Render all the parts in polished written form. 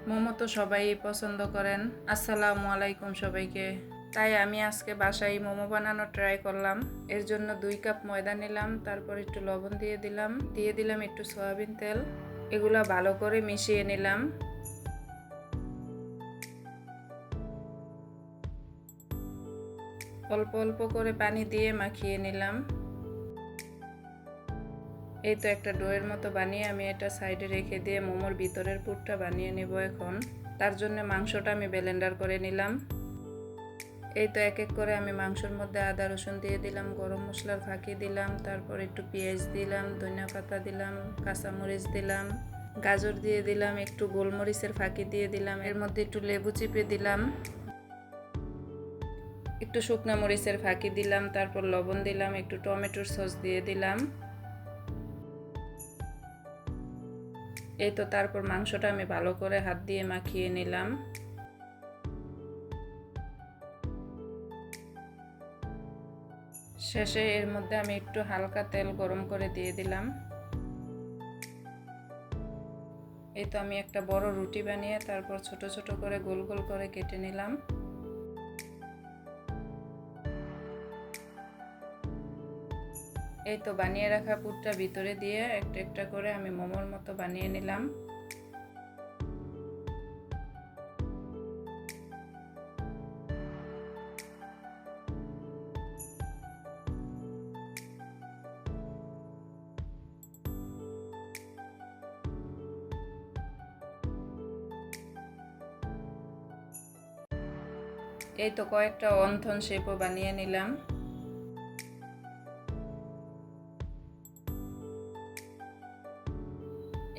মোমো তো সবাই পছন্দ করেন। আসসালামু আলাইকুম সবাইকে। তাই আমি আজকে বাসায় মোমো বানানো ট্রাই করলাম। এর জন্য 2 কাপ ময়দা নিলাম, তারপর একটু লবণ দিয়ে দিলাম একটু সয়াবিন তেল। এগুলা ভালো করে মিশিয়ে নিলাম। অল্প অল্প করে পানি দিয়ে মাখিয়ে নিলাম। এই তো একটা ডোয়ের মতো বানিয়ে আমি এটা সাইডে রেখে দিয়ে মোমোর ভিতরের পুরটা বানিয়ে নেব এখন। তার জন্য মাংসটা আমি ব্লেন্ডার করে নিলাম। এই তো এক এক করে আমি মাংসের মধ্যে আদা রসুন দিয়ে দিলাম, গরম মশলার ফাঁকি দিলাম, তারপর একটু পেঁয়াজ দিলাম, ধনিয়া পাতা দিলাম, কাঁচামরিচ দিলাম, গাজর দিয়ে দিলাম, একটু গোলমরিচের ফাঁকি দিয়ে দিলাম, এর মধ্যে একটু লেবু চিপে দিলাম, একটু শুকনো মরিচের ফাঁকি দিলাম, তারপর লবণ দিলাম, একটু টমেটোর সস দিয়ে দিলাম। এই তো তারপর মাংসটা আমি ভালো করে হাত দিয়ে মাখিয়ে নিলাম। শেষে এর মধ্যে আমি একটু হালকা তেল গরম করে দিয়ে দিলাম। এই তো আমি একটা বড় রুটি বানিয়ে তারপর ছোট ছোট করে গোল গোল করে কেটে নিলাম। এই তো বানিয়ে রাখা পুরটা ভিতরে দিয়ে একটা একটা করে আমি মোমোর মতো বানিয়ে নিলাম। এই তো কয়েকটা অন্থন শেপও বানিয়ে নিলাম।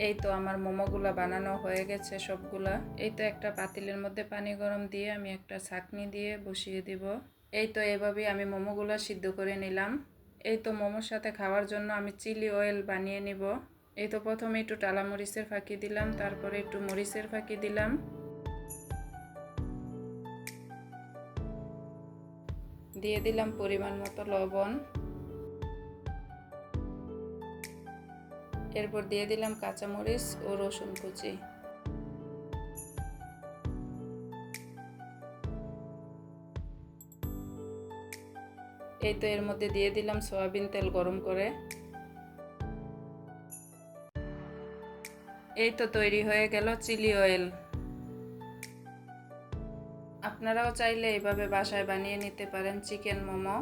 এই তো আমার মোমোগুলা বানানো হয়ে গেছে সবগুলা। এই তো একটা পাতিলের মধ্যে পানি গরম দিয়ে আমি একটা ছাঁকনি দিয়ে বসিয়ে দিব। এই তো এভাবেই আমি মোমোগুলা সিদ্ধ করে নিলাম। এই তো মোমোর সাথে খাওয়ার জন্য আমি চিলি অয়েল বানিয়ে নিব। এই তো প্রথমে একটু টালা মরিচের ফাঁকি দিলাম, তারপরে একটু মরিচের ফাঁকি দিলাম, দিয়ে দিলাম পরিমাণ মতো লবণ, এরপর দিয়ে দিলাম কাঁচামরিচ ও রসুন কুচি। এই তো এর মধ্যে দিয়ে দিলাম সয়াবিন তেল গরম করে। এই তো তৈরি হয়ে গেল চিলি অয়েল। আপনারাও চাইলে এইভাবে বাসায় বানিয়ে নিতে পারেন চিকেন মোমো।